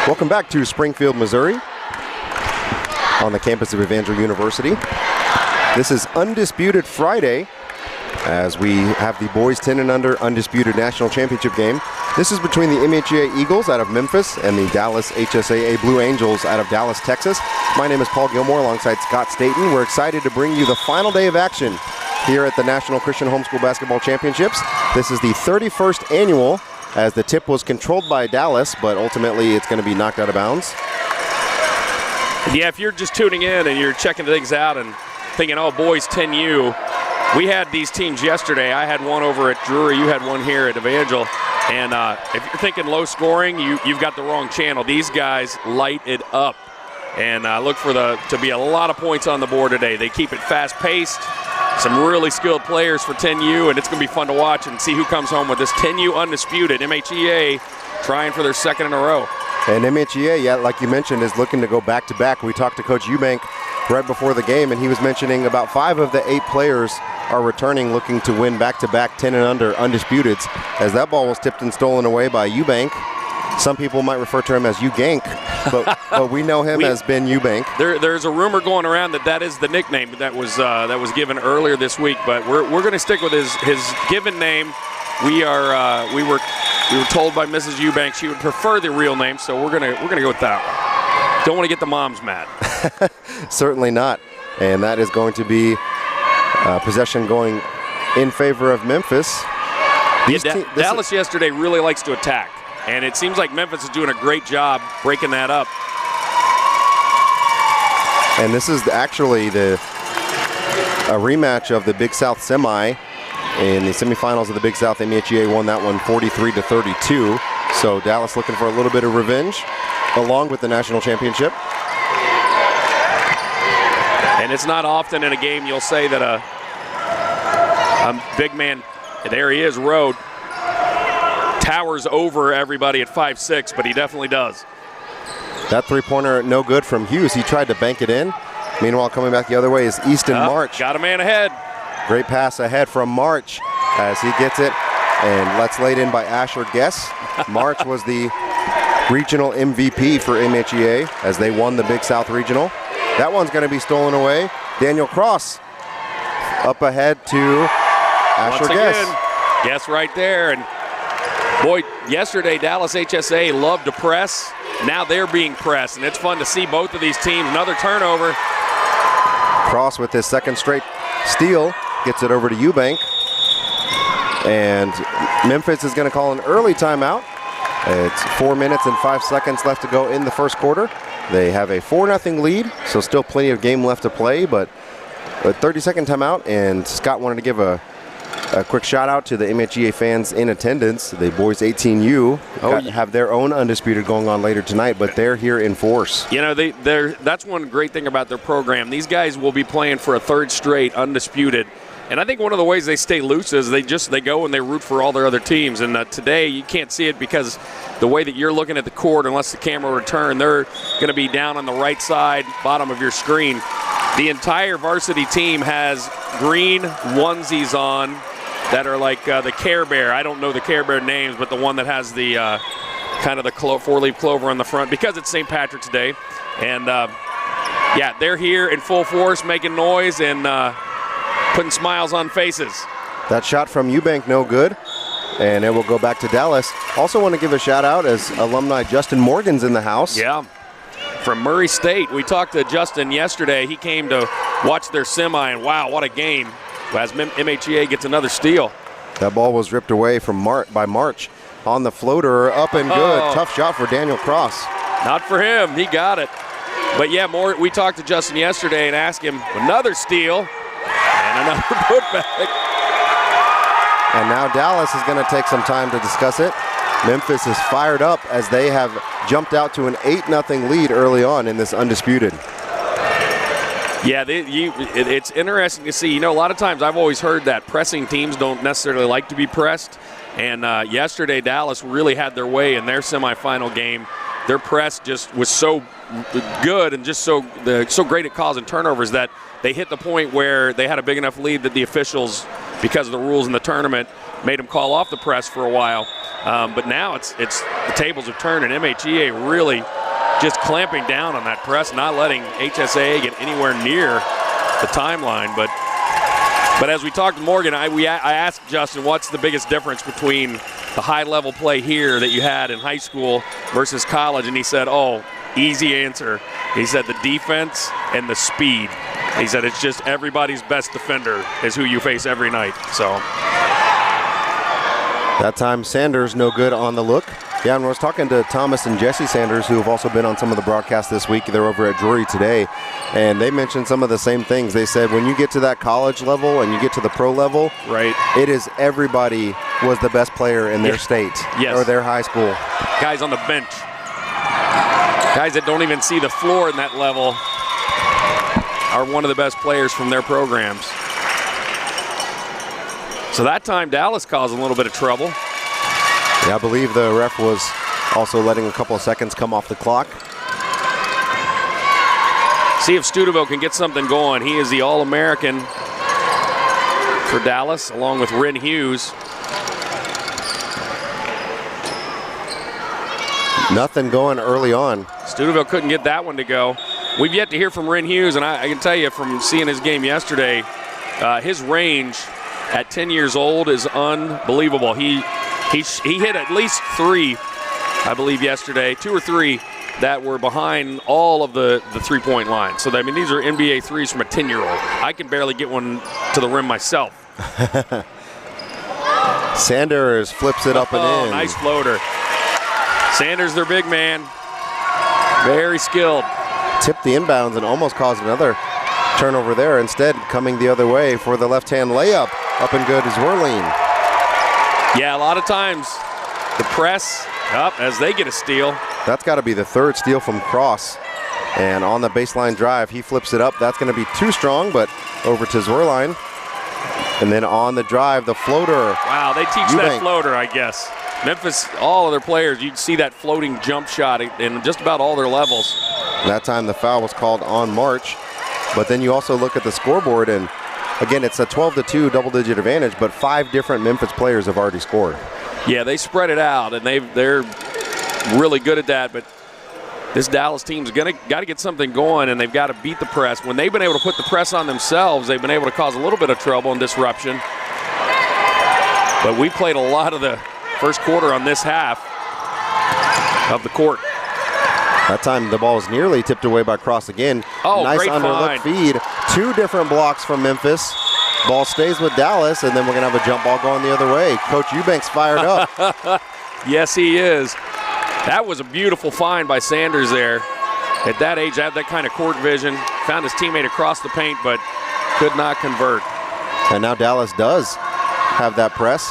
Welcome back to Springfield, Missouri, on the campus of Evangel University. This is Undisputed Friday, as we have the boys 10 and under Undisputed National Championship game. This is between the MHEA Eagles out of Memphis and the Dallas HSAA Blue Angels out of Dallas, Texas. My name is Paul Gilmore alongside Scott Staten. We're excited to bring you the final day of action here at the National Christian Homeschool Basketball Championships. This is the 31st annual, as the tip was controlled by Dallas, but ultimately it's going to be knocked out of bounds. Yeah, if you're just tuning in and you're checking things out and thinking, oh, boys 10U, we had these teams yesterday. I had one over at Drury. You had one here at Evangel. And if you're thinking low scoring, you've got the wrong channel. These guys light it up. And look for to be a lot of points on the board today. They keep it fast-paced. Some really skilled players for 10U, and it's going to be fun to watch and see who comes home with this 10U Undisputed. MHEA trying for their second in a row. And MHEA, yeah, like you mentioned, is looking to go back-to-back. We talked to Coach Eubank right before the game, and he was mentioning about 5 of the 8 players are returning, looking to win back-to-back 10 and under Undisputeds, as that ball was tipped and stolen away by Eubank. Some people might refer to him as Ugank, but we know him as Ben Eubank. There's a rumor going around that is the nickname that was given earlier this week, but we're going to stick with his given name. We were told by Mrs. Eubank she would prefer the real name, so we're gonna go with that one. Don't want to get the moms mad. Certainly not, and that is going to be possession going in favor of Memphis. Dallas yesterday really likes to attack. And it seems like Memphis is doing a great job breaking that up. And this is actually a rematch of the Big South semi. In the semifinals of the Big South, MHEA won that one 43-32. So Dallas looking for a little bit of revenge, along with the national championship. And it's not often in a game you'll say that a big man, there he is, Rode, towers over everybody at 5'6", but he definitely does. That three-pointer no good from Hughes. He tried to bank it in. Meanwhile, coming back the other way is Easton March. Got a man ahead. Great pass ahead from March as he gets it, and let's laid in by Asher Guess. March was the regional MVP for MHEA as they won the Big South Regional. That one's going to be stolen away. Daniel Cross up ahead to Asher Guess. Guess right there. And boy, yesterday Dallas HSA loved to press. Now they're being pressed, and it's fun to see both of these teams. Another turnover. Cross with his second straight steal gets it over to Eubank. And Memphis is going to call an early timeout. It's 4 minutes and 5 seconds left to go in the first quarter. They have a 4-0 lead, so still plenty of game left to play, but a 30-second timeout, and Scott wanted to give a quick shout out to the MHEA fans in attendance. The boys 18U have their own Undisputed going on later tonight, but they're here in force. You know, that's one great thing about their program. These guys will be playing for a third straight Undisputed. And I think one of the ways they stay loose is they go and they root for all their other teams. And today you can't see it because the way that you're looking at the court, unless the camera return, they're going to be down on the right side, bottom of your screen. The entire varsity team has green onesies on that are like the Care Bear. I don't know the Care Bear names, but the one that has the kind of the 4-leaf clover on the front because it's St. Patrick's Day. And, yeah, they're here in full force making noise and putting smiles on faces. That shot from Eubank no good, and it will go back to Dallas. Also want to give a shout out as alumni Justin Morgan's in the house. Yeah, from Murray State. We talked to Justin yesterday. He came to watch their semi, and wow, what a game. As MHEA gets another steal. That ball was ripped away from by March on the floater, up and good. Oh. Tough shot for Daniel Cross. Not for him, he got it. But yeah, we talked to Justin yesterday and asked him another steal and another putback. And now Dallas is going to take some time to discuss it. Memphis is fired up as they have jumped out to an 8-0 lead early on in this Undisputed. Yeah, it's interesting to see. You know, a lot of times I've always heard that pressing teams don't necessarily like to be pressed. And yesterday, Dallas really had their way in their semifinal game. Their press just was so good and just so great at causing turnovers that they hit the point where they had a big enough lead that the officials, because of the rules in the tournament, made them call off the press for a while. But now it's the tables have turned, and MHEA really just clamping down on that press, not letting HSAA get anywhere near the timeline. But as we talked to Morgan, I asked Justin, what's the biggest difference between the high-level play here that you had in high school versus college? And he said, oh, easy answer. He said the defense and the speed. He said it's just everybody's best defender is who you face every night. So that time Sanders no good on the look. Yeah, and I was talking to Thomas and Jesse Sanders, who have also been on some of the broadcasts this week. They're over at Drury today, and they mentioned some of the same things. They said when you get to that college level and you get to the pro level, right, it is everybody was the best player in their state or their high school. Guys on the bench, guys that don't even see the floor in that level are one of the best players from their programs. So that time Dallas caused a little bit of trouble. Yeah, I believe the ref was also letting a couple of seconds come off the clock. See if Studeville can get something going. He is the All-American for Dallas, along with Ren Hughes. Nothing going early on. Studeville couldn't get that one to go. We've yet to hear from Ren Hughes, and I can tell you from seeing his game yesterday, his range at 10 years old is unbelievable. He hit at least 3, I believe, yesterday, 2 or 3 that were behind all of the three-point line. So, I mean, these are NBA threes from a 10-year-old. I can barely get one to the rim myself. Sanders flips it up and in. Nice floater. Sanders, their big man. Very skilled. Tipped the inbounds and almost caused another turnover there. Instead, coming the other way for the left-hand layup. Up and good is Whirling. Yeah, a lot of times the press up as they get a steal. That's got to be the third steal from Cross. And on the baseline drive, he flips it up. That's going to be too strong, but over to Zwerline. And then on the drive, the floater. Wow, they teach that floater, I guess. Memphis, all of their players, you'd see that floating jump shot in just about all their levels. That time the foul was called on March. But then you also look at the scoreboard, and again, it's a 12-2 double-digit advantage, but 5 different Memphis players have already scored. Yeah, they spread it out, and they're really good at that. But this Dallas team's got to get something going, and they've got to beat the press. When they've been able to put the press on themselves, they've been able to cause a little bit of trouble and disruption. But we played a lot of the first quarter on this half of the court. That time the ball was nearly tipped away by Cross again. Oh, nice great underlook find. feed. 2 different blocks from Memphis. Ball stays with Dallas, and then we're going to have a jump ball going the other way. Coach Eubanks fired up. Yes, he is. That was a beautiful find by Sanders there. At that age, had that kind of court vision. Found his teammate across the paint, but could not convert. And now Dallas does have that press.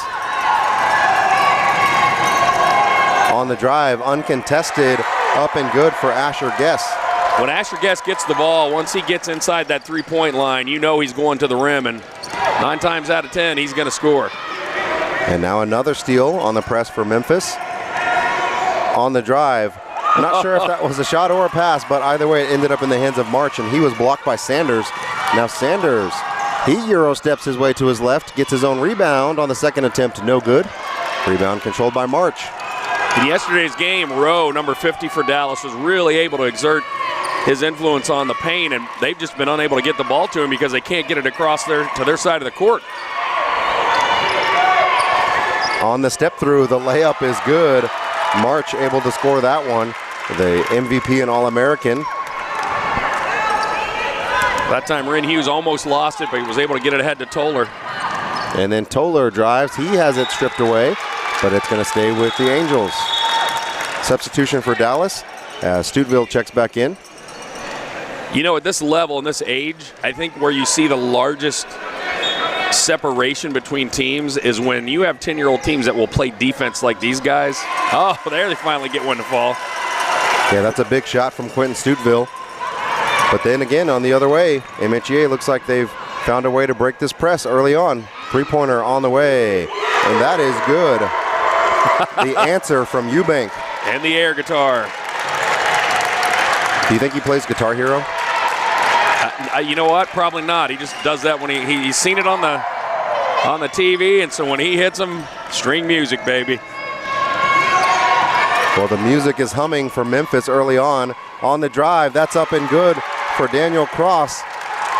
On the drive, uncontested, up and good for Asher Guess. When Asher Guest gets the ball, once he gets inside that three-point line, you know he's going to the rim, and 9 times out of 10, he's going to score. And now another steal on the press for Memphis. On the drive. Not sure if that was a shot or a pass, but either way, it ended up in the hands of March, and he was blocked by Sanders. Now Sanders, he Euro steps his way to his left, gets his own rebound on the second attempt, no good. Rebound controlled by March. In yesterday's game, Rowe, number 50 for Dallas, was really able to exert his influence on the paint, and they've just been unable to get the ball to him because they can't get it across to their side of the court. On the step through, the layup is good. March able to score that one. The MVP and All-American. That time Ren Hughes almost lost it, but he was able to get it ahead to Toller. And then Toller drives. He has it stripped away, but it's going to stay with the Angels. Substitution for Dallas as Studeville checks back in. You know, at this level and this age, I think where you see the largest separation between teams is when you have 10-year-old teams that will play defense like these guys. Oh, there they finally get one to fall. Yeah, that's a big shot from Quentin Studeville. But then again, on the other way, MHEA looks like they've found a way to break this press early on. Three-pointer on the way, and that is good. The answer from Eubank. And the air guitar. Do you think he plays Guitar Hero? You know what? Probably not. He just does that when he's seen it on the TV, and so when he hits them, string music, baby. Well, the music is humming for Memphis early on the drive. That's up and good for Daniel Cross.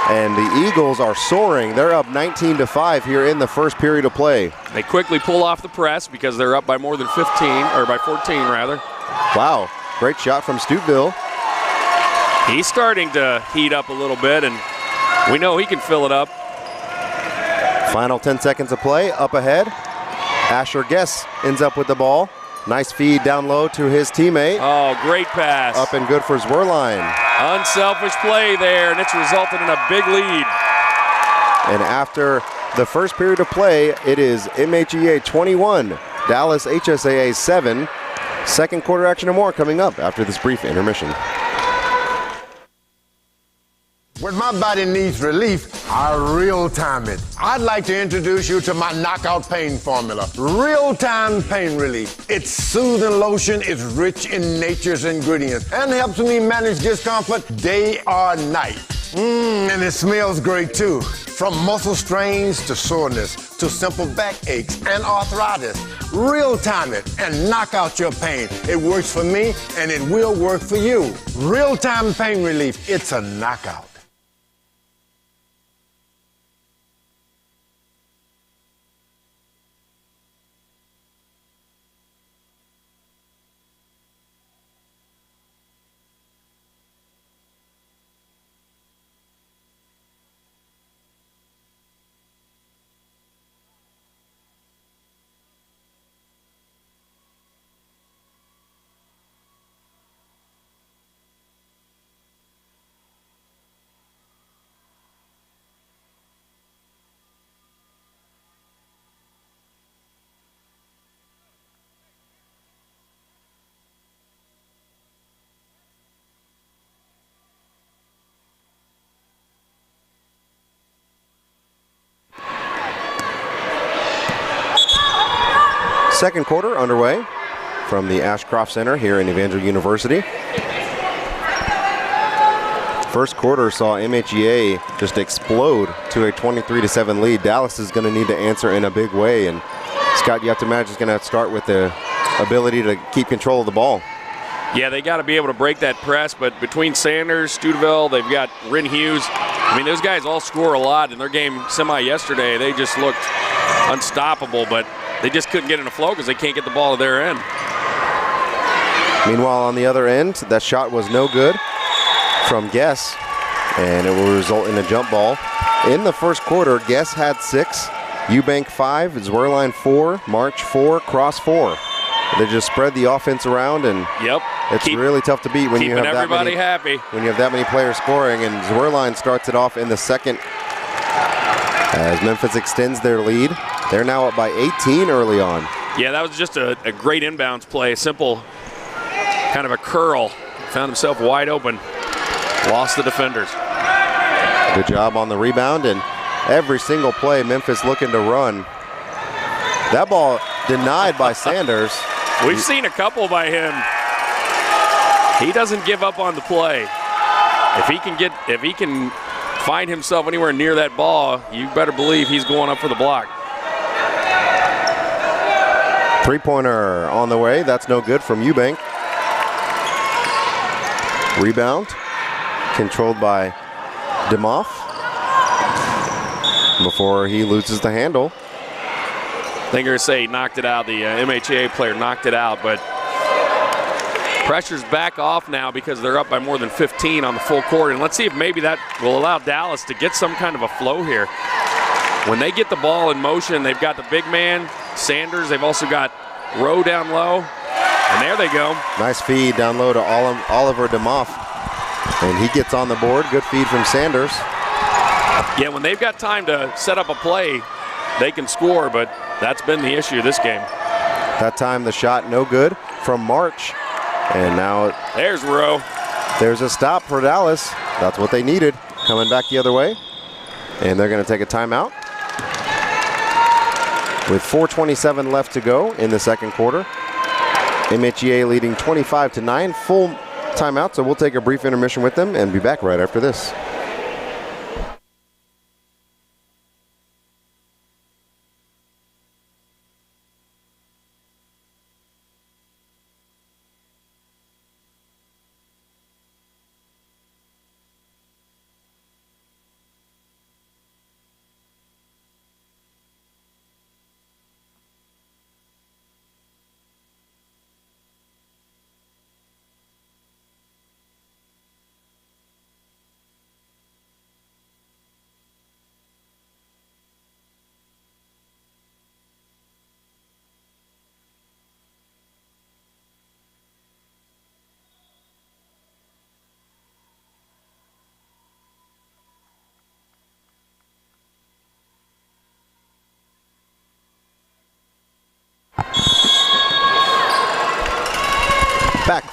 And the Eagles are soaring. They're up 19-5 here in the first period of play. They quickly pull off the press because they're up by more than 15, or by 14 rather. Wow, great shot from Stuteville. He's starting to heat up a little bit, and we know he can fill it up. Final 10 seconds of play, up ahead. Asher Guess ends up with the ball. Nice feed down low to his teammate. Oh, great pass. Up and good for Zwerline. Unselfish play there, and it's resulted in a big lead. And after the first period of play, it is MHEA 21, Dallas HSAA 7. Second quarter action and more coming up after this brief intermission. When my body needs relief, I real-time it. I'd like to introduce you to my knockout pain formula, real-time pain relief. It's soothing lotion, it's rich in nature's ingredients, and helps me manage discomfort day or night. And it smells great too. From muscle strains to soreness to simple back aches and arthritis. Real-time it and knock out your pain. It works for me and it will work for you. Real-time pain relief, it's a knockout. Second quarter underway from the Ashcroft Center here in Evangel University. First quarter saw MHEA just explode to a 23-7 lead. Dallas is going to need to answer in a big way, and Scott, you have to imagine, is going to have to start with the ability to keep control of the ball. Yeah, they got to be able to break that press, but between Sanders, Stuteville, they've got Rin Hughes. I mean, those guys all score a lot. In their game yesterday, they just looked unstoppable, but they just couldn't get in a flow because they can't get the ball to their end. Meanwhile, on the other end, that shot was no good from Guess, and it will result in a jump ball. In the first quarter, Guess had 6, Eubank 5, Zwerline 4, March 4, Cross 4. They just spread the offense around, and it's really tough to beat when you have everybody happy. When you have that many players scoring. And Zwerline starts it off in the second as Memphis extends their lead. They're now up by 18 early on. Yeah, that was just a great inbounds play. A simple kind of a curl. Found himself wide open. Lost the defenders. Good job on the rebound, and every single play Memphis looking to run. That ball denied by Sanders. We've seen a couple by him. He doesn't give up on the play. If he can find himself anywhere near that ball, you better believe he's going up for the block. Three-pointer on the way. That's no good from Eubank. Rebound controlled by Demoff before he loses the handle. I think you're going to say he knocked it out. The MHEA player knocked it out, but pressure's back off now because they're up by more than 15 on the full court. And let's see if maybe that will allow Dallas to get some kind of a flow here. When they get the ball in motion, they've got the big man, Sanders. They've also got Rowe down low. And there they go. Nice feed down low to Oliver Demoff. And he gets on the board. Good feed from Sanders. Yeah, when they've got time to set up a play, they can score, but that's been the issue this game. That time the shot no good from March. And now there's Rowe. There's a stop for Dallas. That's what they needed. Coming back the other way. And they're going to take a timeout. With 4:27 left to go in the second quarter. MHEA leading 25-9. Full timeout, so we'll take a brief intermission with them and be back right after this.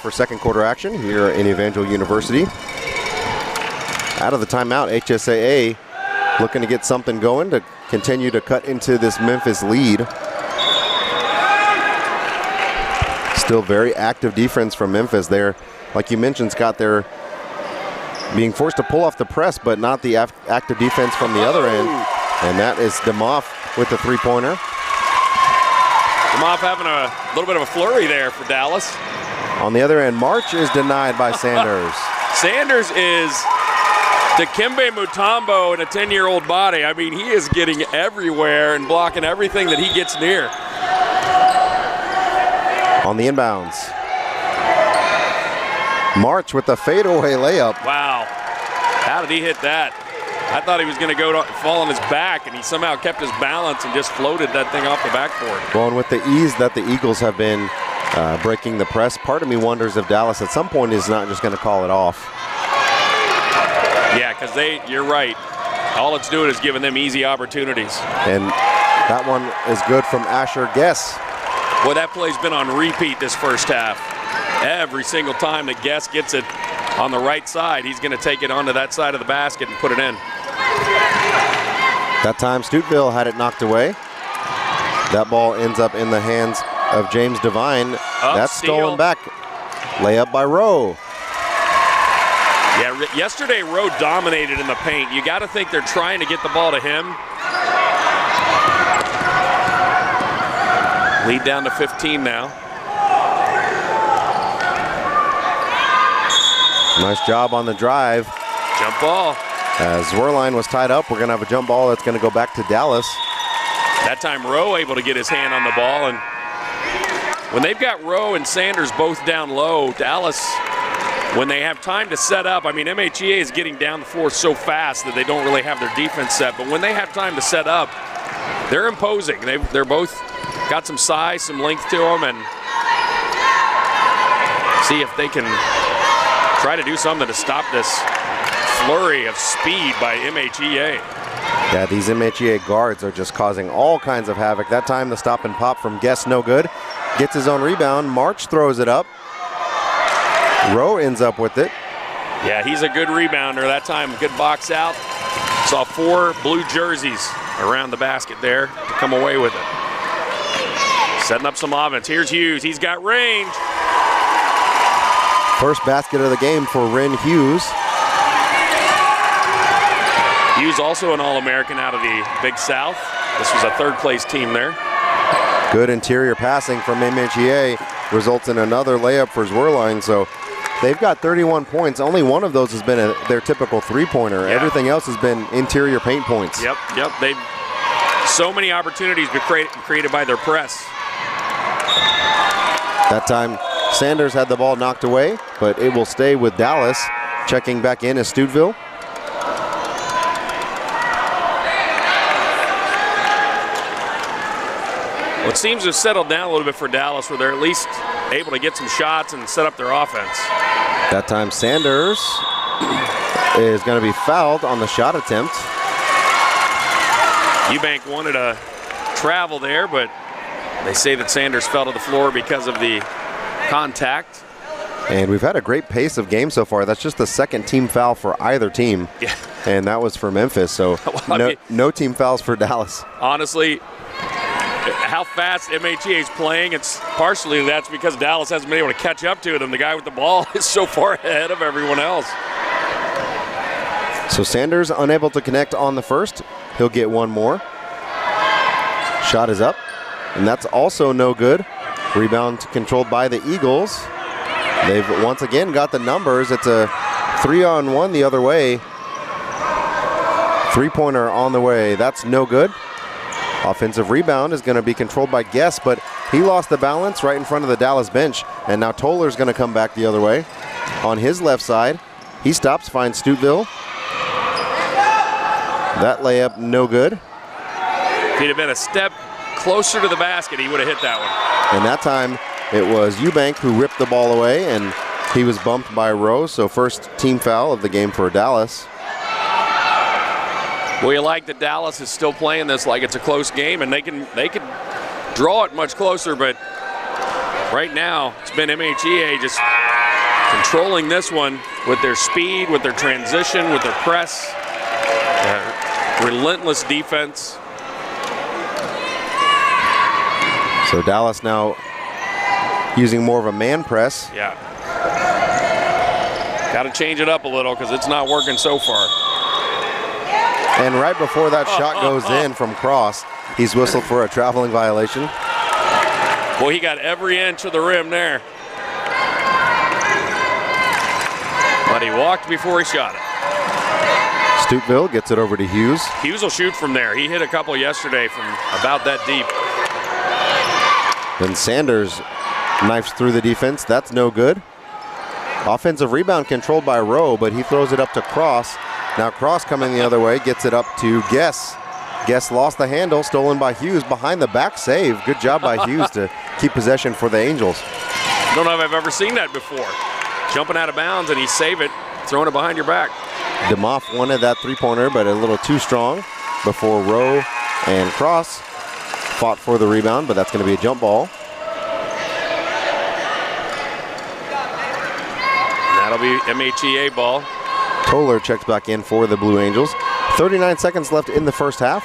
for second quarter action here in Evangel University. Out of the timeout, HSAA looking to get something going to continue to cut into this Memphis lead. Still very active defense from Memphis there. Like you mentioned, Scott, they're being forced to pull off the press, but not the active defense from the other end. And that is DeMoff with the three-pointer. DeMoff having a little bit of a flurry there for Dallas. On the other end, March is denied by Sanders. Sanders is Dikembe Mutombo in a 10-year-old body. I mean, he is getting everywhere and blocking everything that he gets near. On the inbounds, March with the fadeaway layup. Wow. How did he hit that? I thought he was going to fall on his back, and he somehow kept his balance and just floated that thing off the backboard. Well, and with the ease that the Eagles have been breaking the press, part of me wonders if Dallas at some point is not just going to call it off. Yeah, because you're right. All it's doing is giving them easy opportunities. And that one is good from Asher Guess. Boy, that play's been on repeat this first half. Every single time that Guess gets it on the right side, he's going to take it onto that side of the basket and put it in. That time, Stuteville had it knocked away. That ball ends up in the hands of James Devine. That's stolen back. Layup by Rowe. Yeah, yesterday Rowe dominated in the paint. You got to think they're trying to get the ball to him. Lead down to 15 now. Nice job on the drive. Jump ball. As Zwerline was tied up, we're going to have a jump ball that's going to go back to Dallas. That time Rowe able to get his hand on the ball. And when they've got Rowe and Sanders both down low, Dallas, when they have time to set up, I mean, MHEA is getting down the floor so fast that they don't really have their defense set. But when they have time to set up, they're imposing. They're both got some size, some length to them, and see if they can try to do something to stop this flurry of speed by MHEA. Yeah, these MHEA guards are just causing all kinds of havoc. That time the stop and pop from Guess no good. Gets his own rebound. March throws it up. Rowe ends up with it. Yeah, he's a good rebounder. That time, good box out. Saw 4 blue jerseys around the basket there to come away with it. Setting up some offense. Here's Hughes. He's got range. First basket of the game for Ren Hughes. Hughes also an All-American out of the Big South. This was a third-place team there. Good interior passing from MHEA results in another layup for Zwerline. So they've got 31 points. Only one of those has been their typical three-pointer. Yeah. Everything else has been interior paint points. Yep. They've so many opportunities been created by their press. That time, Sanders had the ball knocked away, but it will stay with Dallas. Checking back in is Stuteville. Well, it seems to have settled down a little bit for Dallas, where they're at least able to get some shots and set up their offense. That time, Sanders is going to be fouled on the shot attempt. Eubank wanted a travel there, but they say that Sanders fell to the floor because of the contact. And we've had a great pace of game so far. That's just the second team foul for either team. Yeah. And that was for Memphis, so no team fouls for Dallas. Honestly, how fast MHEA is playing, it's partially that's because Dallas hasn't been able to catch up to them. The guy with the ball is so far ahead of everyone else. So Sanders unable to connect on the first. He'll get one more. Shot is up, and that's also no good. Rebound controlled by the Eagles. They've once again got the numbers. It's a 3-on-1 the other way. Three-pointer on the way. That's no good. Offensive rebound is going to be controlled by Guess, but he lost the balance right in front of the Dallas bench. And now Toller's going to come back the other way. On his left side, he stops, finds Stuteville. That layup, no good. If he'd have been a step closer to the basket, he would have hit that one. And that time, it was Eubank who ripped the ball away, and he was bumped by Rose. So first team foul of the game for Dallas. Well, you like that Dallas is still playing this like it's a close game, and they can draw it much closer, but right now it's been MHEA just controlling this one with their speed, with their transition, with their press, relentless defense. So Dallas now using more of a man press. Yeah. Got to change it up a little because it's not working so far. And right before that shot goes in from Cross, he's whistled for a traveling violation. Boy, he got every inch of the rim there. But he walked before he shot it. Stoutville gets it over to Hughes. Hughes will shoot from there. He hit a couple yesterday from about that deep. Then Sanders knifes through the defense. That's no good. Offensive rebound controlled by Rowe, but he throws it up to Cross. Now Cross coming the other way, gets it up to Guess. Guess lost the handle, stolen by Hughes. Behind the back save. Good job by Hughes to keep possession for the Angels. Don't know if I've ever seen that before. Jumping out of bounds and he save it, throwing it behind your back. DeMoff wanted that three-pointer, but a little too strong before Rowe and Cross fought for the rebound, but that's going to be a jump ball. That'll be MHEA ball. Toller checks back in for the Blue Angels. 39 seconds left in the first half.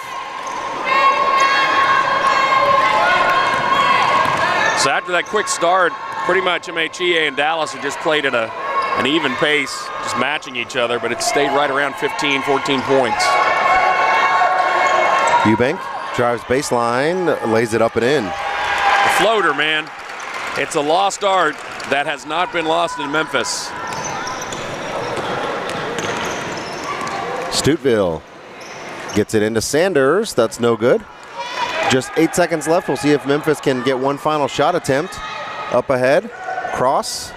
So after that quick start, pretty much MHEA and Dallas have just played at an even pace, just matching each other, but it stayed right around 15, 14 points. Eubank drives baseline, lays it up and in. The floater, man. It's a lost art that has not been lost in Memphis. Stoutville gets it into Sanders. That's no good. Just 8 seconds left. We'll see if Memphis can get one final shot attempt. Up ahead. Cross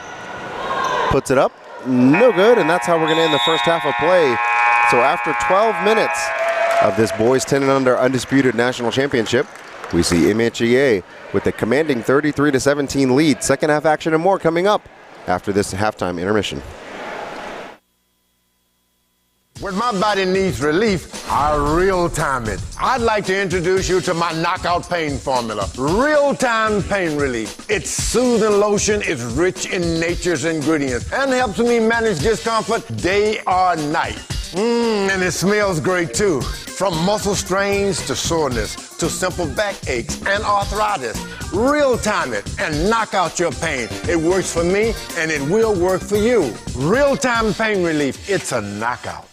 puts it up. No good, and that's how we're going to end the first half of play. So after 12 minutes of this boys 10 and under undisputed national championship, we see MHEA with a commanding 33-17 lead. Second half action and more coming up after this halftime intermission. When my body needs relief, I real-time it. I'd like to introduce you to my knockout pain formula. Real-time pain relief. Its soothing lotion is rich in nature's ingredients and helps me manage discomfort day or night. And it smells great too. From muscle strains to soreness to simple back aches and arthritis. Real-time it and knock out your pain. It works for me and it will work for you. Real-time pain relief. It's a knockout.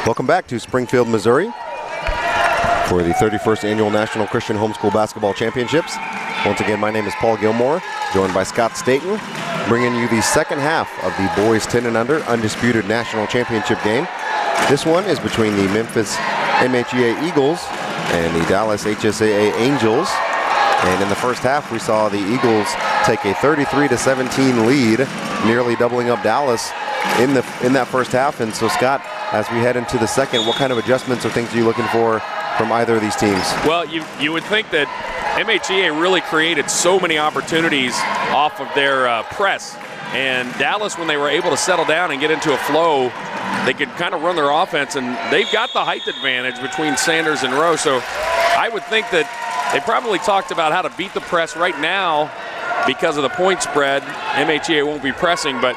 Welcome back to Springfield, Missouri for the 31st Annual National Christian Homeschool Basketball Championships. Once again, my name is Paul Gilmore, joined by Scott Staten, bringing you the second half of the boys 10 and under Undisputed National Championship game. This one is between the Memphis MHEA Eagles and the Dallas HSAA Angels. And in the first half, we saw the Eagles take a 33-17 lead, nearly doubling up Dallas in that first half. And so, Scott, as we head into the second, what kind of adjustments or things are you looking for from either of these teams? Well, you would think that MHEA really created so many opportunities off of their press. And Dallas, when they were able to settle down and get into a flow, they could kind of run their offense, and they've got the height advantage between Sanders and Rowe. So I would think that they probably talked about how to beat the press right now because of the point spread. MHEA won't be pressing, but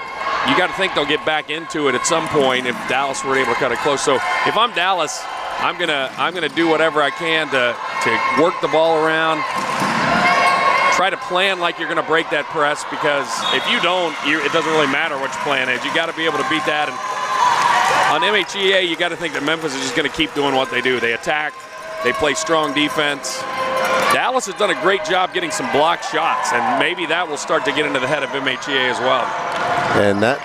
you got to think they'll get back into it at some point if Dallas were able to cut it close. So if I'm Dallas, I'm gonna do whatever I can to work the ball around. Try to plan like you're going to break that press, because if you don't, it doesn't really matter what your plan is. You got to be able to beat that. And on MHEA, you got to think that Memphis is just going to keep doing what they do. They attack, they play strong defense. Dallas has done a great job getting some blocked shots, and maybe that will start to get into the head of MHEA as well. And that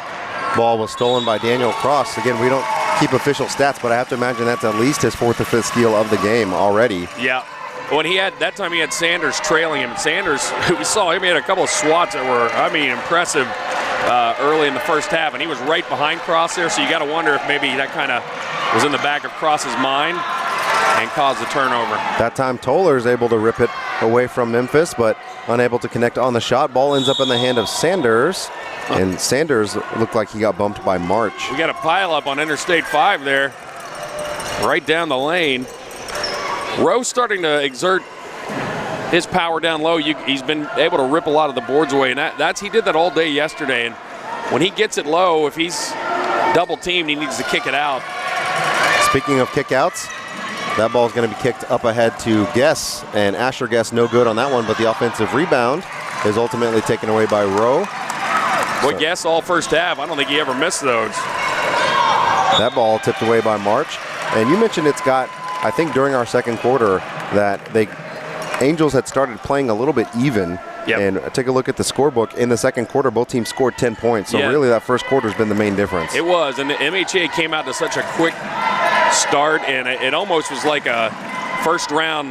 ball was stolen by Daniel Cross. Again, we don't keep official stats, but I have to imagine that's at least his fourth or fifth steal of the game already. Yeah. When that time he had Sanders trailing him. Sanders, we saw him, he had a couple of swats that were, impressive early in the first half, and he was right behind Cross there, so you got to wonder if maybe that kind of was in the back of Cross's mind and caused the turnover. That time Toller is able to rip it away from Memphis, but unable to connect on the shot. Ball ends up in the hand of Sanders, and Sanders looked like he got bumped by March. We got a pile up on Interstate 5 there, right down the lane. Rowe starting to exert his power down low. He's been able to rip a lot of the boards away, and he did that all day yesterday. And when he gets it low, if he's double teamed, he needs to kick it out. Speaking of kickouts, that ball is going to be kicked up ahead to Guess, and Asher Guess no good on that one, but the offensive rebound is ultimately taken away by Rowe. Well, Guess all first half, I don't think he ever missed those. That ball tipped away by March, and you mentioned it's got, I think during our second quarter, that Angels had started playing a little bit even. Yep. And take a look at the scorebook. In the second quarter, both teams scored 10 points. So really that first quarter has been the main difference. It was, and the MHEA came out to such a quick start, and it almost was like a first-round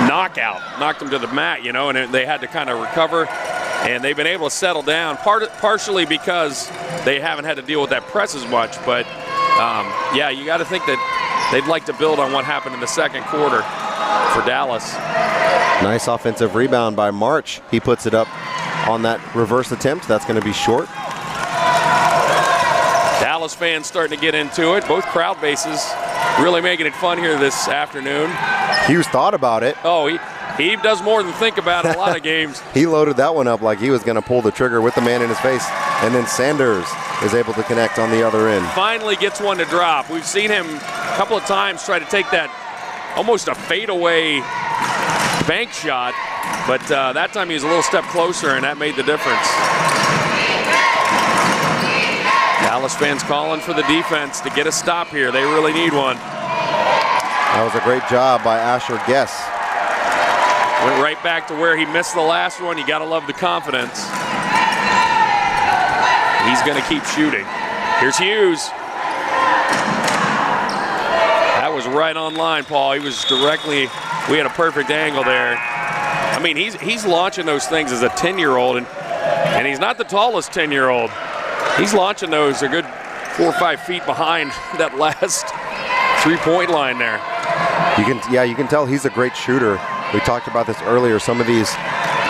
knockout. Knocked them to the mat, and they had to kind of recover. And they've been able to settle down, partially because they haven't had to deal with that press as much. But, you got to think that they'd like to build on what happened in the second quarter for Dallas. Nice offensive rebound by March. He puts it up on that reverse attempt. That's going to be short. Dallas fans starting to get into it. Both crowd bases really making it fun here this afternoon. Hughes thought about it. Oh, he does more than think about a lot of games. He loaded that one up like he was going to pull the trigger with the man in his face. And then Sanders is able to connect on the other end. Finally gets one to drop. We've seen him a couple of times try to take that almost a fadeaway bank shot, but that time he was a little step closer, and that made the difference. Dallas fans calling for the defense to get a stop here. They really need one. That was a great job by Asher Guess. Went right back to where he missed the last one. You got to love the confidence. He's going to keep shooting. Here's Hughes. That was right on line, Paul. He was directly, we had a perfect angle there. I mean, he's launching those things as a 10-year-old, and he's not the tallest 10-year-old. He's launching those a good 4 or 5 feet behind that last three-point line there. You can tell he's a great shooter. We talked about this earlier. Some of these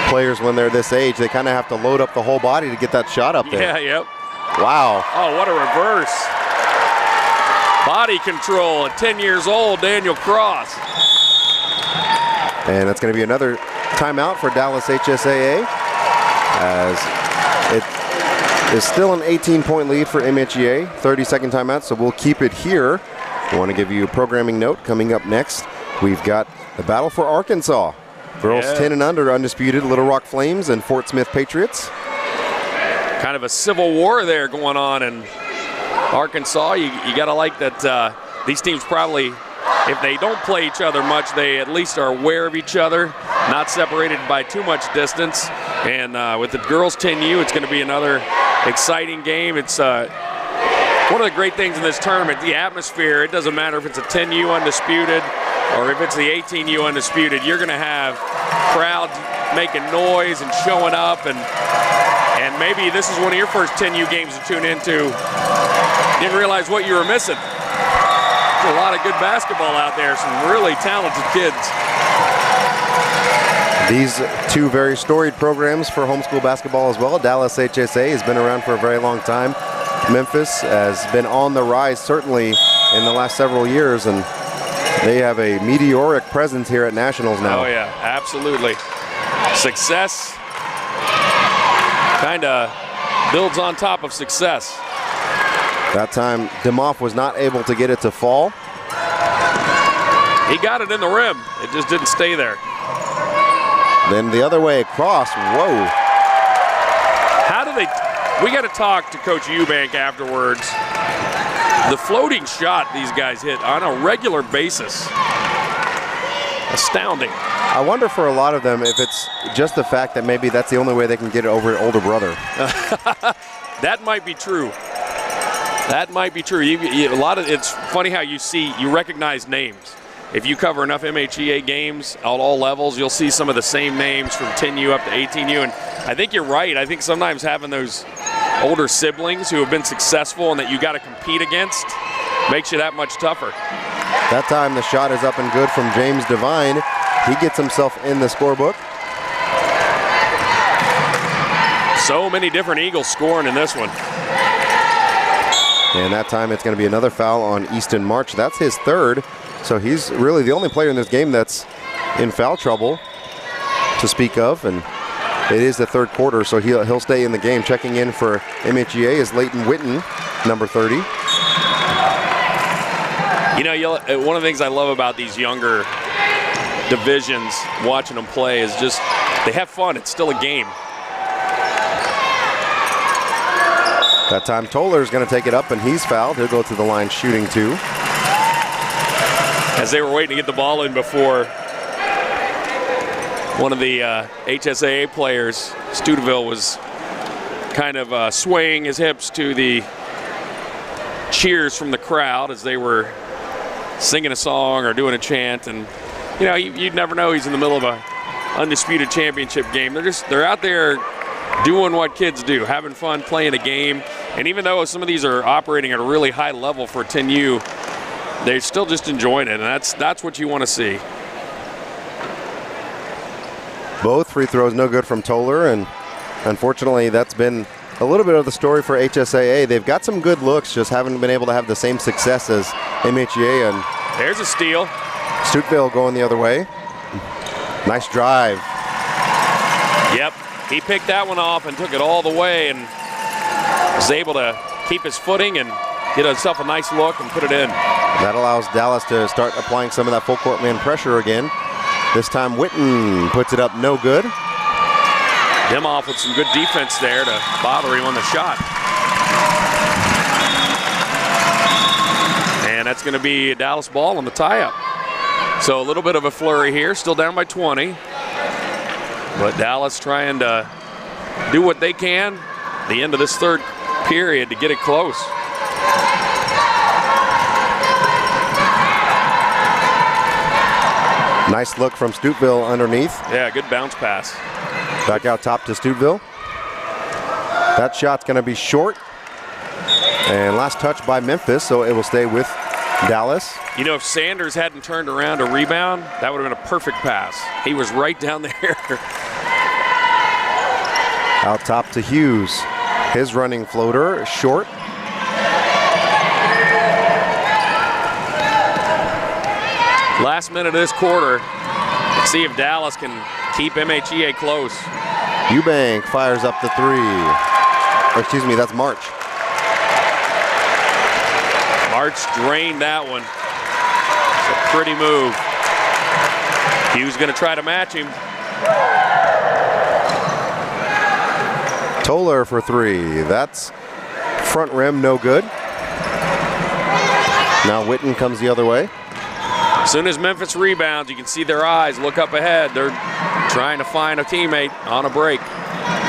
players, when they're this age, they kind of have to load up the whole body to get that shot up there. Yeah, yep. Wow. Oh, what a reverse. Body control at 10 years old, Daniel Cross. And that's going to be another timeout for Dallas HSAA, as it is still an 18-point lead for MHEA. 30-second timeout, so we'll keep it here. I want to give you a programming note coming up next. We've got the battle for Arkansas. Girls 10 and under, undisputed, Little Rock Flames and Fort Smith Patriots. Kind of a civil war there going on in Arkansas. You got to like that these teams probably, if they don't play each other much, they at least are aware of each other, not separated by too much distance. And with the girls 10U, it's going to be another exciting game. It's one of the great things in this tournament, the atmosphere. It doesn't matter if it's a 10U Undisputed or if it's the 18U Undisputed. You're going to have crowds making noise and showing up, and maybe this is one of your first 10U games to tune into. Didn't realize what you were missing. There's a lot of good basketball out there, some really talented kids. These two very storied programs for homeschool basketball as well. Dallas HSAA has been around for a very long time. Memphis has been on the rise, certainly in the last several years, and they have a meteoric presence here at Nationals now. Oh yeah, absolutely. Success kind of builds on top of success. That time, Demoff was not able to get it to fall. He got it in the rim. It just didn't stay there. Then the other way across. Whoa. How do they? We got to talk to Coach Eubank afterwards. The floating shot these guys hit on a regular basis. Astounding. I wonder for a lot of them if it's just the fact that maybe that's the only way they can get it over an older brother. That might be true. That might be true. It's funny how you recognize names. If you cover enough MHEA games at all levels, you'll see some of the same names from 10U up to 18U. And I think you're right. I think sometimes having those older siblings who have been successful and that you got to compete against makes you that much tougher. That time the shot is up and good from James Devine. He gets himself in the scorebook. So many different Eagles scoring in this one. And that time it's going to be another foul on Easton March. That's his third. So he's really the only player in this game that's in foul trouble to speak of. And it is the third quarter, so he'll stay in the game. Checking in for MHEA is Leighton Witten, number 30. You know, one of the things I love about these younger divisions, watching them play, is just they have fun. It's still a game. That time Toller's going to take it up, and he's fouled. He'll go to the line shooting two. As they were waiting to get the ball in before one of the HSAA players, Studeville, was kind of swaying his hips to the cheers from the crowd as they were singing a song or doing a chant. And you know, you'd never know he's in the middle of a Undisputed championship game. They're out there doing what kids do, having fun, playing a game. And even though some of these are operating at a really high level for 10U, they're still just enjoying it, and that's what you want to see. Both free throws no good from Toller, and unfortunately that's been a little bit of the story for HSAA. They've got some good looks, just haven't been able to have the same success as MHEA. And there's a steal. Stuteville going the other way. Nice drive. Yep, he picked that one off and took it all the way and was able to keep his footing and get himself a nice look and put it in. That allows Dallas to start applying some of that full court man pressure again. This time Witten puts it up no good. Demoff with some good defense there to bother him on the shot. And that's going to be a Dallas ball on the tie-up. So a little bit of a flurry here, still down by 20. But Dallas trying to do what they can at the end of this third period to get it close. Nice look from Stuteville underneath. Yeah, good bounce pass. Back out top to Stuteville. That shot's going to be short. And last touch by Memphis, so it will stay with Dallas. You know, if Sanders hadn't turned around to rebound, that would have been a perfect pass. He was right down there. Out top to Hughes. His running floater, short. Last minute of this quarter, let's see if Dallas can keep MHEA close. Eubank fires up the three. Or excuse me, that's March. March drained that one. It's a pretty move. Hughes going to try to match him. Toller for three. That's front rim, no good. Now Witten comes the other way. As soon as Memphis rebounds, you can see their eyes look up ahead. They're trying to find a teammate on a break.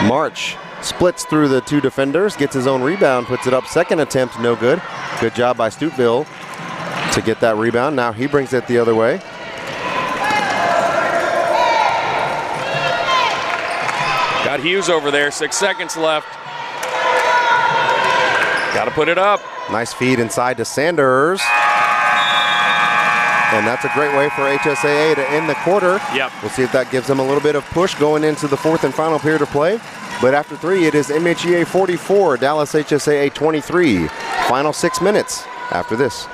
March splits through the two defenders, gets his own rebound, puts it up. Second attempt, no good. Good job by Stoutville to get that rebound. Now he brings it the other way. Got Hughes over there, 6 seconds left. Got to put it up. Nice feed inside to Sanders. And that's a great way for HSAA to end the quarter. Yep. We'll see if that gives them a little bit of push going into the fourth and final period of play. But after 3, it is MHEA 44, Dallas HSAA 23. Final 6 minutes after this.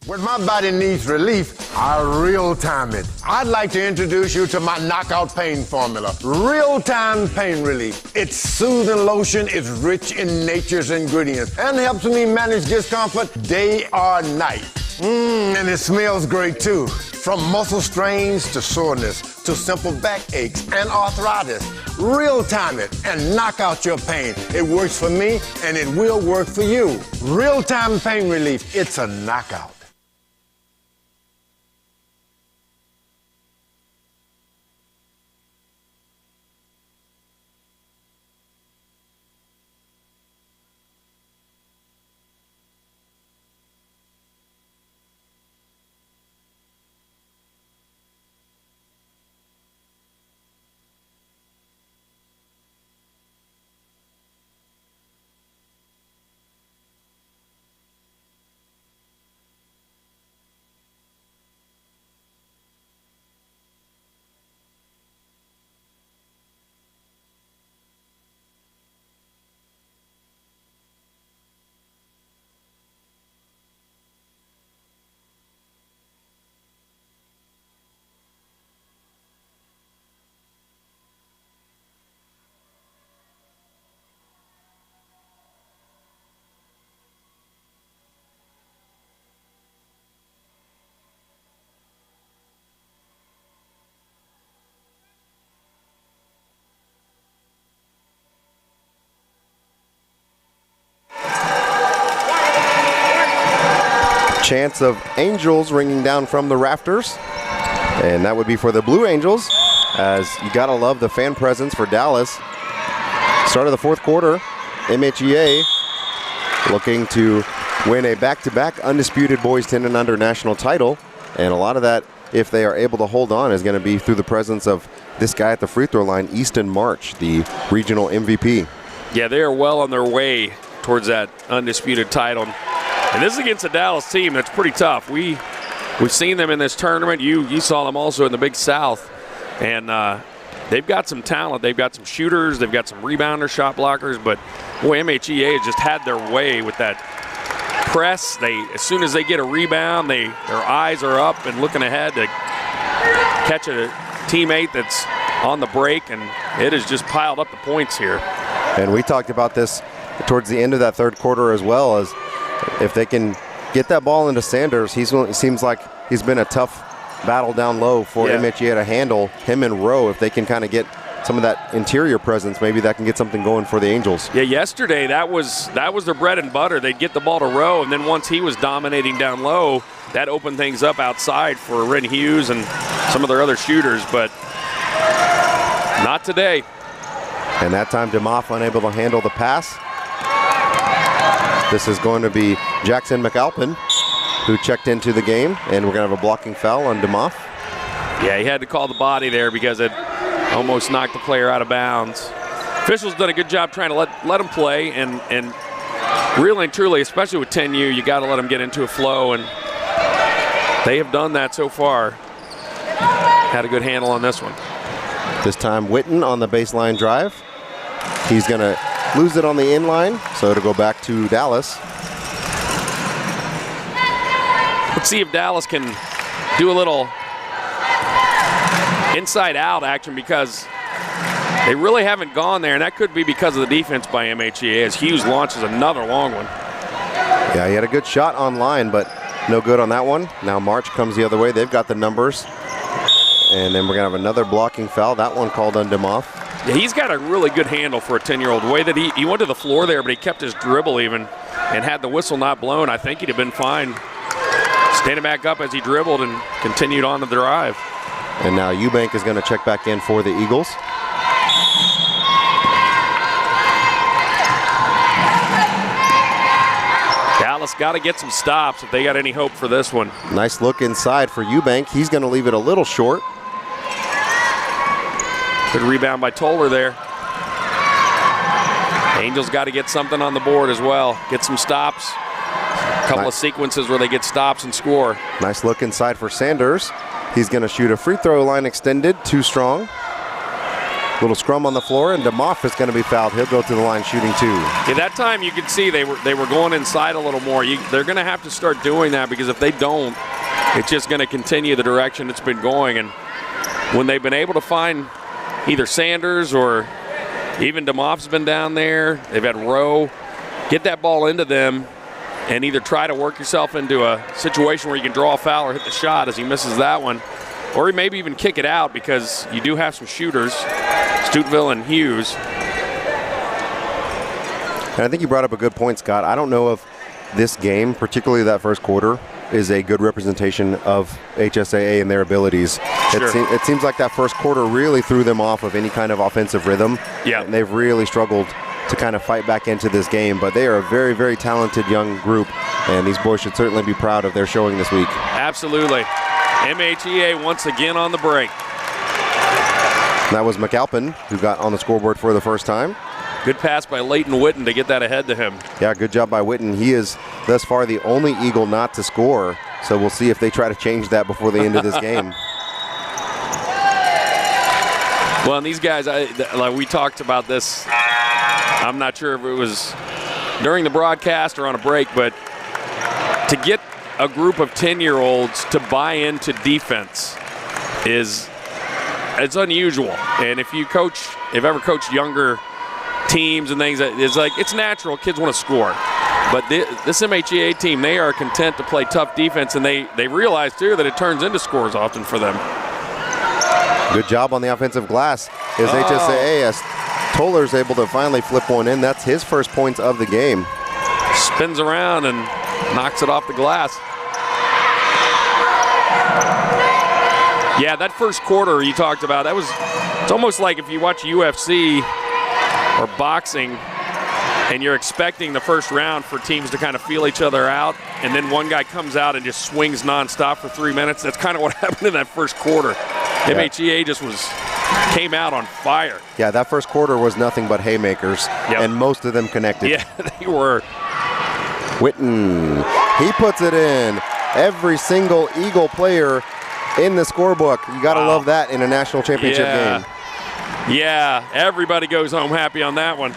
When my body needs relief, I real-time it. I'd like to introduce you to my knockout pain formula. Real-time pain relief. Its soothing lotion is rich in nature's ingredients and helps me manage discomfort day or night. And it smells great too. From muscle strains to soreness to simple back aches and arthritis. Real-time it and knock out your pain. It works for me and it will work for you. Real-time pain relief. It's a knockout. Chance of Angels ringing down from the rafters. And that would be for the Blue Angels, as you gotta love the fan presence for Dallas. Start of the fourth quarter, MHEA looking to win a back-to-back undisputed boys 10 and under national title. And a lot of that, if they are able to hold on, is gonna be through the presence of this guy at the free throw line, Easton March, the regional MVP. Yeah, they are well on their way towards that undisputed title. And this is against a Dallas team that's pretty tough. We've seen them in this tournament. You saw them also in the Big South. And they've got some talent. They've got some shooters. They've got some rebounder shot blockers. But, boy, MHEA has just had their way with that press. As soon as they get a rebound, their eyes are up and looking ahead to catch a teammate that's on the break. And it has just piled up the points here. And we talked about this towards the end of that third quarter as well, as if they can get that ball into Sanders, it seems like he's been a tough battle down low for MHEA to handle. Him and Rowe, if they can kind of get some of that interior presence, maybe that can get something going for the Angels. Yeah, yesterday that was their bread and butter. They'd get the ball to Rowe, and then once he was dominating down low, that opened things up outside for Ren Hughes and some of their other shooters, but not today. And that time, DeMoff unable to handle the pass. This is going to be Jackson McAlpin, who checked into the game, and we're going to have a blocking foul on DeMoff. Yeah, he had to call the body there because it almost knocked the player out of bounds. Officials done a good job trying to let him play, and really and truly, especially with 10U, you got to let them get into a flow, and they have done that so far. Had a good handle on this one. This time, Witten on the baseline drive. He's going to lose it on the inline, so it'll go back to Dallas. Let's see if Dallas can do a little inside-out action, because they really haven't gone there, and that could be because of the defense by MHEA as Hughes launches another long one. Yeah, he had a good shot on line, but no good on that one. Now March comes the other way. They've got the numbers. And then we're going to have another blocking foul. That one called on DeMoff. Yeah, he's got a really good handle for a 10-year-old. The way that he went to the floor there, but he kept his dribble even. And had the whistle not blown, I think he'd have been fine. Standing back up as he dribbled and continued on the drive. And now Eubank is going to check back in for the Eagles. Dallas got to get some stops if they got any hope for this one. Nice look inside for Eubank. He's going to leave it a little short. Good rebound by Toller there. Angels got to get something on the board as well. Get some stops. A couple of sequences where they get stops and score. Nice look inside for Sanders. He's going to shoot a free throw line extended, too strong. Little scrum on the floor, and DeMoff is going to be fouled. He'll go to the line shooting 2. Yeah, that time you could see they were going inside a little more. They're going to have to start doing that, because if they don't, it's just going to continue the direction it's been going. And when they've been able to find either Sanders or even DeMoff's been down there, they've had Rowe, get that ball into them and either try to work yourself into a situation where you can draw a foul or hit the shot as he misses that one, or maybe even kick it out, because you do have some shooters, Stoutville and Hughes. And I think you brought up a good point, Scott. I don't know if this game, particularly that first quarter, is a good representation of HSAA and their abilities. Sure. It seems like that first quarter really threw them off of any kind of offensive rhythm. Yeah. And they've really struggled to kind of fight back into this game. But they are a very, very talented young group, and these boys should certainly be proud of their showing this week. Absolutely. MHEA once again on the break. That was McAlpin who got on the scoreboard for the first time. Good pass by Leighton Witten to get that ahead to him. Yeah, good job by Witten. He is thus far the only Eagle not to score, so we'll see if they try to change that before the end of this game. Well, and these guys, like we talked about this, I'm not sure if it was during the broadcast or on a break, but to get a group of 10-year-olds to buy into defense it's unusual. And if you've ever coached younger teams and things, it's natural. Kids want to score. But this MHEA team, they are content to play tough defense, and they realize, too, that it turns into scores often for them. Good job on the offensive glass. Is HSAA as Toller's able to finally flip one in. That's his first points of the game. Spins around and knocks it off the glass. Yeah, that first quarter you talked about, it's almost like if you watch UFC or boxing and you're expecting the first round for teams to kind of feel each other out, and then one guy comes out and just swings nonstop for 3 minutes. That's kind of what happened in that first quarter. Yeah. MHEA just came out on fire. Yeah, that first quarter was nothing but haymakers, and most of them connected. Yeah, they were. Witten, he puts it in. Every single Eagle player in the scorebook. You got to love that in a national championship game. Yeah, everybody goes home happy on that one.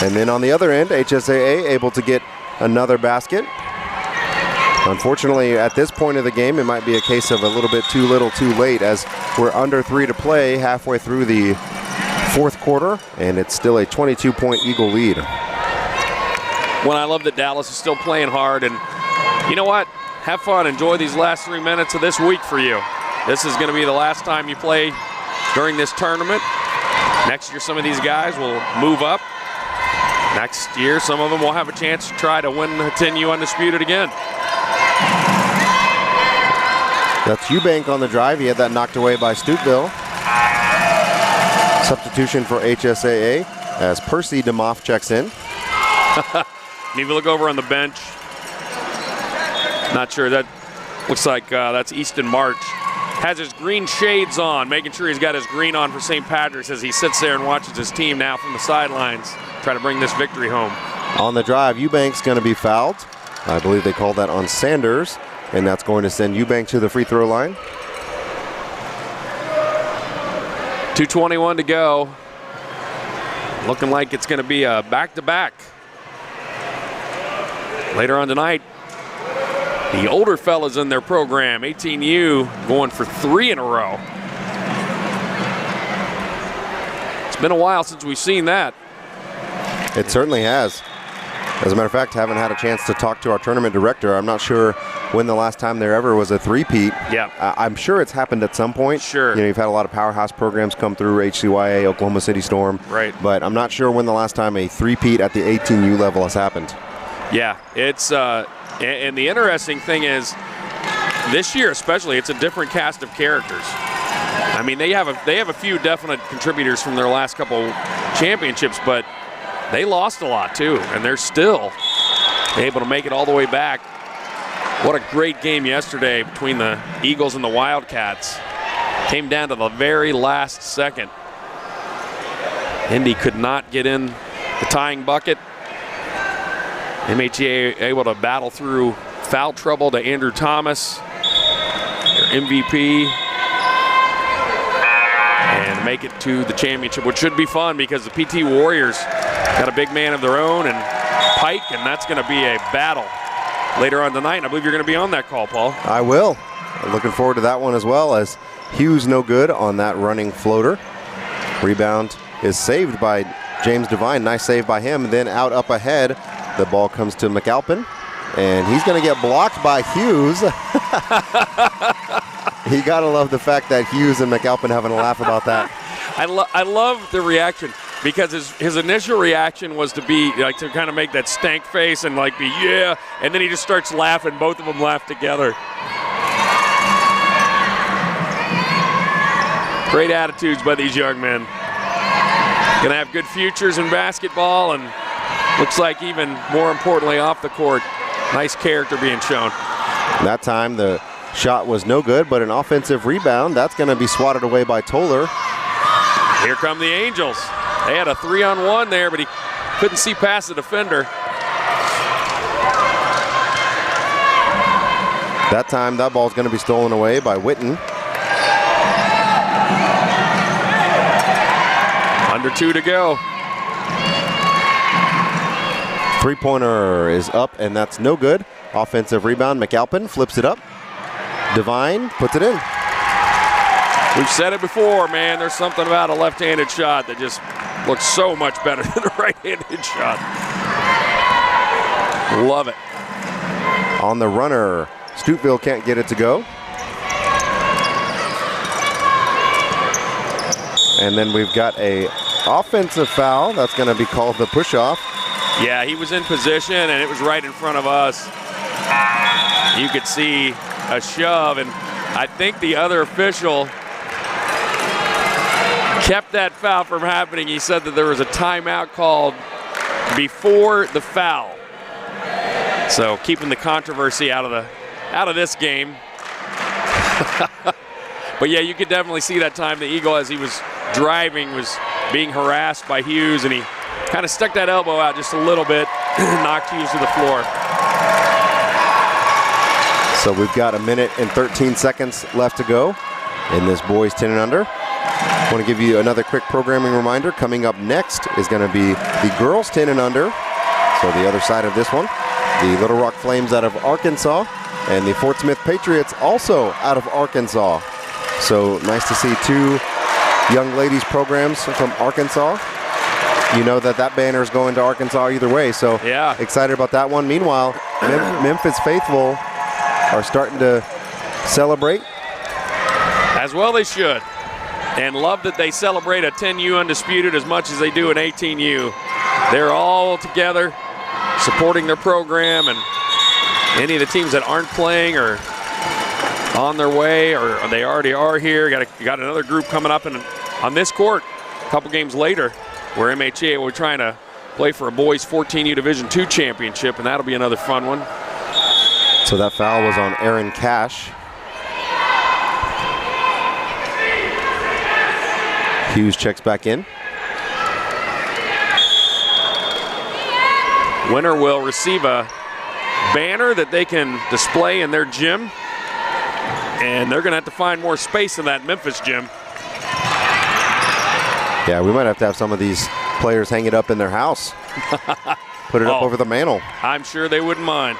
And then on the other end, HSAA able to get another basket. Unfortunately, at this point of the game, it might be a case of a little bit too little, too late, as we're under 3 to play halfway through the fourth quarter, and it's still a 22-point Eagle lead. Well, I love that Dallas is still playing hard, and you know what? Have fun. Enjoy these last 3 minutes of this week for you. This is going to be the last time you play during this tournament. Next year, some of these guys will move up. Next year, some of them will have a chance to try to win the 10U Undisputed again. That's Eubank on the drive. He had that knocked away by Stoutville. Substitution for HSAA as Percy DeMoff checks in. And if you look over on the bench, not sure, that looks like that's Easton March. Has his green shades on, making sure he's got his green on for St. Patrick's as he sits there and watches his team now from the sidelines try to bring this victory home. On the drive, Eubank's going to be fouled. I believe they called that on Sanders, and that's going to send Eubank to the free throw line. 2:21 to go. Looking like it's going to be a back-to-back. Later on tonight, the older fellas in their program, 18U, going for 3 in a row. It's been a while since we've seen that. It certainly has. As a matter of fact, haven't had a chance to talk to our tournament director. I'm not sure when the last time there ever was a three-peat. Yeah. I'm sure it's happened at some point. Sure. You've had a lot of powerhouse programs come through, HCYA, Oklahoma City Storm. Right. But I'm not sure when the last time a three-peat at the 18U level has happened. Yeah, it's and the interesting thing is, this year especially, it's a different cast of characters. I mean, they have a few definite contributors from their last couple championships, but they lost a lot too, and they're still able to make it all the way back. What a great game yesterday between the Eagles and the Wildcats. Came down to the very last second. Indy could not get in the tying bucket. MHEA able to battle through foul trouble to Andrew Thomas, their MVP, and make it to the championship, which should be fun because the PT Warriors got a big man of their own and Pike, and that's going to be a battle later on tonight. And I believe you're going to be on that call, Paul. I will. I'm looking forward to that one as well, as Hughes no good on that running floater. Rebound is saved by James Devine. Nice save by him. Then out up ahead, the ball comes to McAlpin, and he's going to get blocked by Hughes. You got to love the fact that Hughes and McAlpin having a laugh about that. I love the reaction, because his initial reaction was to be like to kind of make that stank face and like be yeah, and then he just starts laughing. Both of them laugh together. Great attitudes by these young men. Gonna have good futures in basketball, and looks like even more importantly off the court, nice character being shown. That time the shot was no good, but an offensive rebound. That's going to be swatted away by Toller. Here come the Angels. They had a 3-on-1 there, but he couldn't see past the defender. That time that ball's going to be stolen away by Witten. Under 2 to go. Three-pointer is up, and that's no good. Offensive rebound. McAlpin flips it up. Devine puts it in. We've said it before, man. There's something about a left-handed shot that just looks so much better than a right-handed shot. Love it. On the runner, Stoutville can't get it to go. And then we've got a offensive foul. That's going to be called the push-off. Yeah, he was in position, and it was right in front of us. You could see a shove, and I think the other official kept that foul from happening. He said that there was a timeout called before the foul. So keeping the controversy out of this game. But yeah, you could definitely see that time the Eagle, as he was driving, was being harassed by Hughes, and he kind of stuck that elbow out just a little bit, knocked Hughes to the floor. So we've got 1 minute and 13 seconds left to go in this boys 10 and under. I want to give you another quick programming reminder. Coming up next is going to be the girls 10 and under. So the other side of this one, the Little Rock Flames out of Arkansas, and the Fort Smith Patriots also out of Arkansas. So nice to see two young ladies programs from Arkansas. You know that banner is going to Arkansas either way, so yeah, excited about that one. Meanwhile, Memphis faithful are starting to celebrate. As well they should. And love that they celebrate a 10U Undisputed as much as they do an 18U. They're all together supporting their program, and any of the teams that aren't playing or on their way, or they already are here. Got another group coming up on this court a couple games later, where MHEA will be trying to play for a boys 14U Division II championship, and that'll be another fun one. So that foul was on Aaron Cash. Hughes checks back in. Winner will receive a banner that they can display in their gym, and they're going to have to find more space in that Memphis gym. Yeah, we might have to have some of these players hang it up in their house. Put it up over the mantle. I'm sure they wouldn't mind.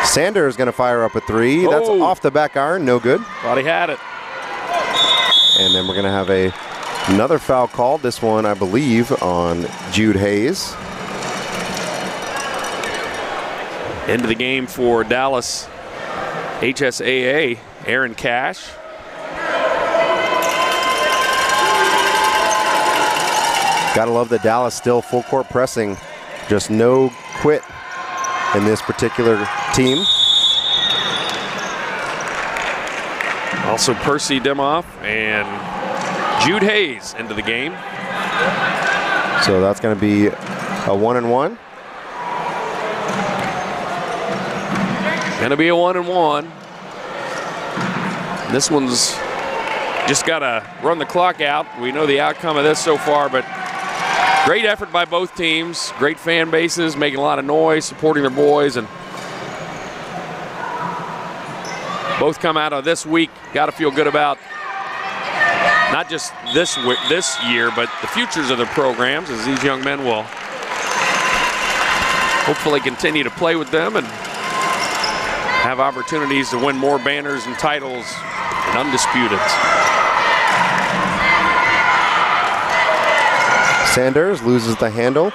Sander is going to fire up a three. Oh. That's off the back iron, no good. Thought he had it. And then we're going to have another foul called. This one, I believe, on Jude Hayes. Into the game for Dallas HSAA, Aaron Cash. Gotta love that Dallas still full court pressing. Just no quit in this particular team. Also Percy Demoff and Jude Hayes into the game. So that's going to be a 1-1. Going to be a 1-1. This one's just got to run the clock out. We know the outcome of this so far, but great effort by both teams. Great fan bases, making a lot of noise, supporting their boys, and both come out of this week. Got to feel good about not just this year, but the futures of their programs, as these young men will hopefully continue to play with them and have opportunities to win more banners and titles and Undisputed. Sanders loses the handle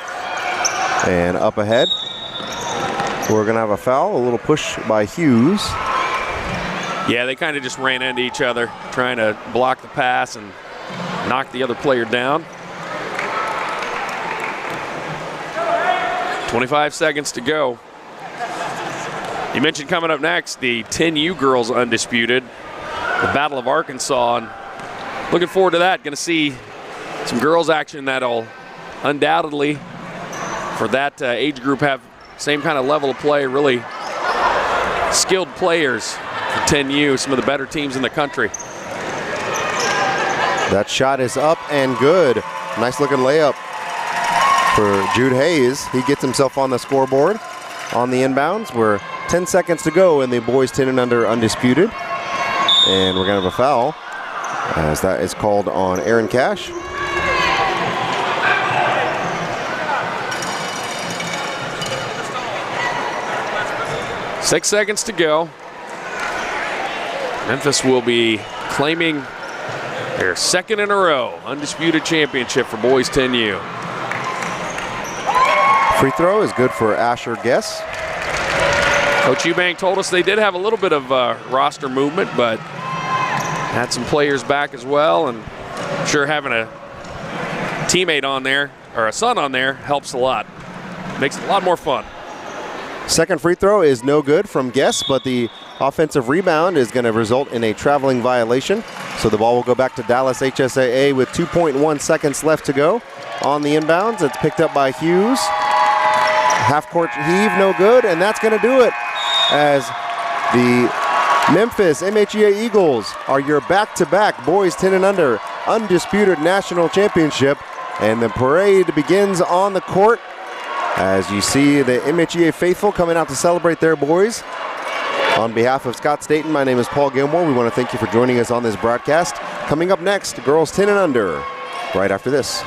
and up ahead. We're going to have a foul, a little push by Hughes. Yeah, they kind of just ran into each other, trying to block the pass and knock the other player down. 25 seconds to go. You mentioned coming up next, the 10U girls Undisputed, the Battle of Arkansas, and looking forward to that. Going to see some girls action that'll undoubtedly, for that age group, have same kind of level of play, really skilled players. 10U, some of the better teams in the country. That shot is up and good. Nice looking layup for Jude Hayes. He gets himself on the scoreboard on the inbounds. We're 10 seconds to go in the boys 10 and under Undisputed. And we're going to have a foul as that is called on Aaron Cash. Six seconds to go. Memphis will be claiming their second in a row Undisputed championship for boys 10U. Free throw is good for Asher Guess. Coach Eubank told us they did have a little bit of roster movement, but had some players back as well, and I'm sure having a teammate on there, or a son on there, helps a lot. Makes it a lot more fun. Second free throw is no good from Guess, but the offensive rebound is going to result in a traveling violation. So the ball will go back to Dallas HSAA with 2.1 seconds left to go. On the inbounds, it's picked up by Hughes. Half-court heave, no good, and that's going to do it as the Memphis MHEA Eagles are your back-to-back boys 10 and under Undisputed National Championship. And the parade begins on the court as you see the MHEA faithful coming out to celebrate their boys. On behalf of Scott Staten, my name is Paul Gilmore. We want to thank you for joining us on this broadcast. Coming up next, girls 10 and under, right after this.